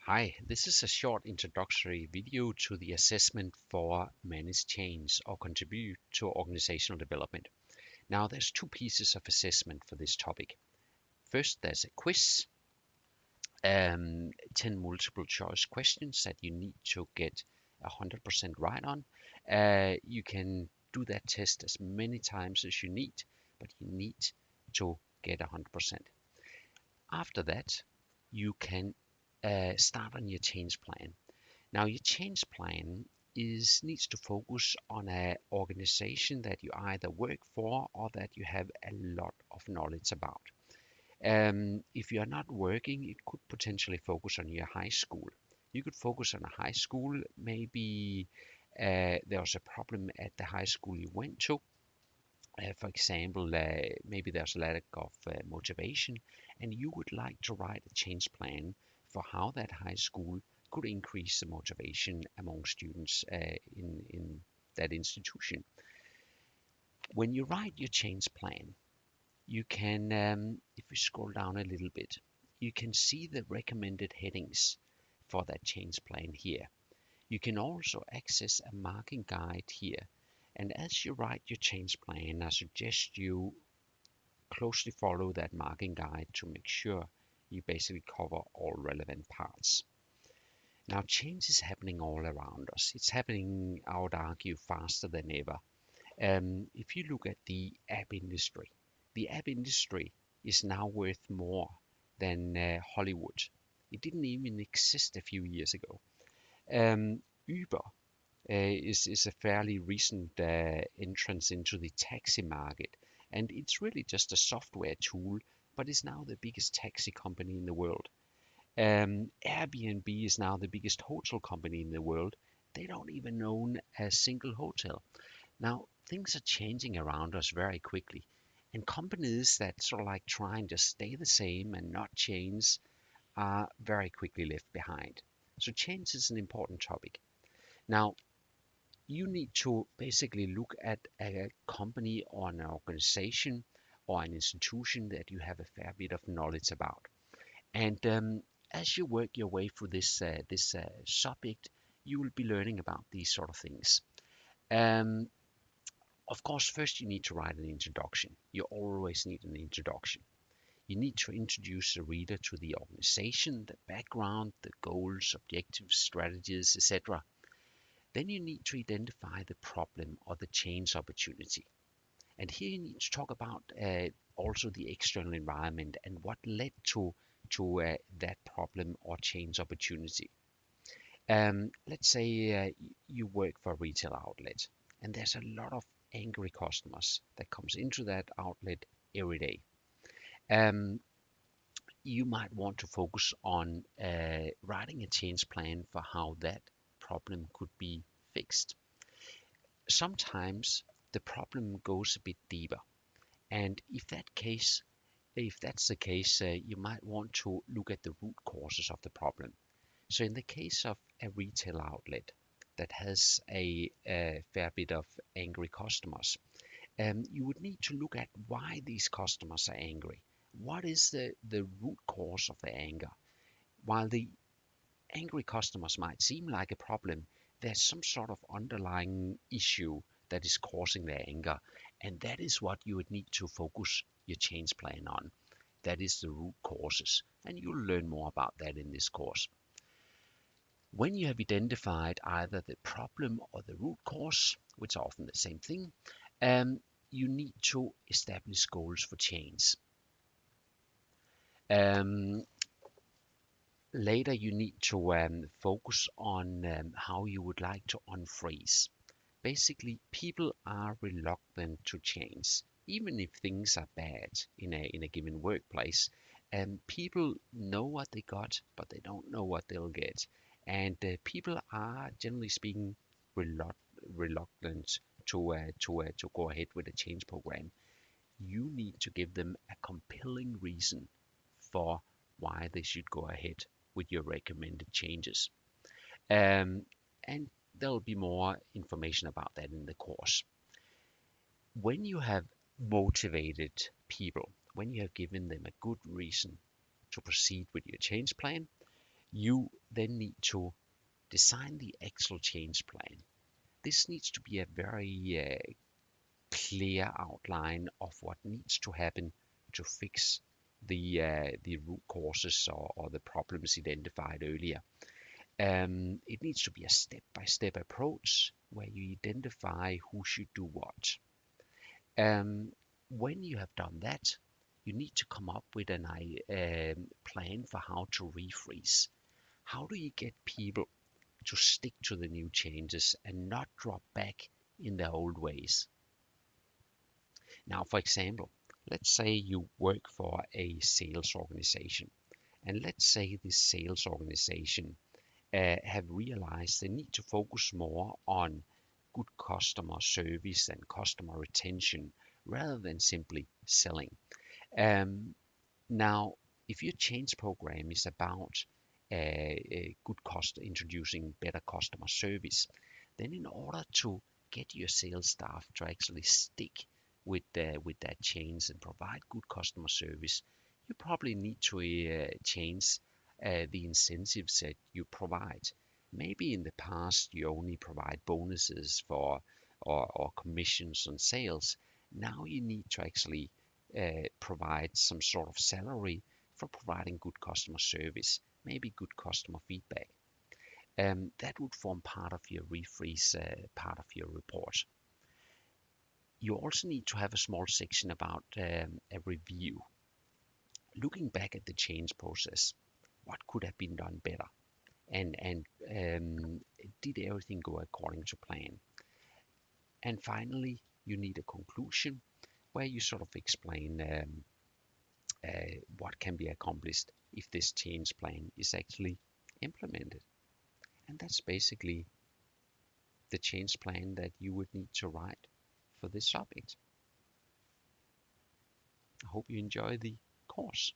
Hi, this is a short introductory video to the assessment for manage change or contribute to organizational development. Now, there's two pieces of assessment for this topic. First, there's a quiz, 10 multiple choice questions that you need to get 100% right on. You can do that test as many times as you need, but you need to get 100%. After that, you can start on your change plan. Now, your change plan needs to focus on an organization that you either work for or that you have a lot of knowledge about. If you are not working, it could potentially focus on your high school. You could focus on a high school. Maybe there was a problem at the high school you went to. For example, maybe there's a lack of motivation, and you would like to write a change plan for how that high school could increase the motivation among students in that institution. When you write your change plan, you can, if we scroll down a little bit, you can see the recommended headings for that change plan here. You can also access a marking guide here. And as you write your change plan, I suggest you closely follow that marking guide to make sure you basically cover all relevant parts. Now, change is happening all around us. It's happening, I would argue, faster than ever. If you look at the app industry is now worth more than Hollywood. It didn't even exist a few years ago. Uber is a fairly recent entrance into the taxi market, and it's really just a software tool, but it's now the biggest taxi company in the world. Airbnb is now the biggest hotel company in the world. They don't even own a single hotel. Now, things are changing around us very quickly, and companies that sort of like try and just stay the same and not change are very quickly left behind. So change is an important topic. Now, you need to basically look at a company or an organization or an institution that you have a fair bit of knowledge about. And as you work your way through this subject, you will be learning about these sort of things. Um, of course, first you need to write an introduction. You always need an introduction. You need to introduce the reader to the organization, the background, the goals, objectives, strategies, etc. Then you need to identify the problem or the change opportunity. And here you need to talk about also the external environment and what led to that problem or change opportunity. Let's say you work for a retail outlet, and there's a lot of angry customers that comes into that outlet every day. Um, you might want to focus on writing a change plan for how that problem could be fixed. Sometimes the problem goes a bit deeper, and if that's the case, you might want to look at the root causes of the problem. So in the case of a retail outlet that has a fair bit of angry customers, you would need to look at why these customers are angry. What is the root cause of the anger? While the angry customers might seem like a problem, there's some sort of underlying issue that is causing their anger, and that is what you would need to focus your change plan on. That is the root causes, and you'll learn more about that in this course. When you have identified either the problem or the root cause, which are often the same thing, you need to establish goals for change. Um, Later, you need to focus on how you would like to unfreeze. Basically, people are reluctant to change, even if things are bad in a given workplace. And people know what they got, but they don't know what they'll get. And people are generally speaking reluctant to go ahead with a change program. You need to give them a compelling reason for why they should go ahead with your recommended changes. Um, and there'll be more information about that in the course. When you have motivated people, when you have given them a good reason to proceed with your change plan, You then need to design the actual change plan. This needs to be a very clear outline of what needs to happen to fix the root causes or the problems identified earlier. It needs to be a step-by-step approach where you identify who should do what. When you have done that, you need to come up with an plan for how to refreeze. How do you get people to stick to the new changes and not drop back in their old ways? Now, for example, let's say you work for a sales organization, and let's say this sales organization have realized they need to focus more on good customer service and customer retention rather than simply selling. Um, Now, if your change program is about a good cost introducing better customer service, then in order to get your sales staff to actually stick with that change and provide good customer service, you probably need to change the incentives that you provide. Maybe in the past you only provide bonuses for or commissions on sales. Now you need to actually provide some sort of salary for providing good customer service, maybe good customer feedback. That would form part of your refreeze, part of your report. You also need to have a small section about a review. Looking back at the change process, what could have been done better? And did everything go according to plan? And finally, you need a conclusion where you sort of explain what can be accomplished if this change plan is actually implemented. And that's basically the change plan that you would need to write for this subject. I hope you enjoy the course.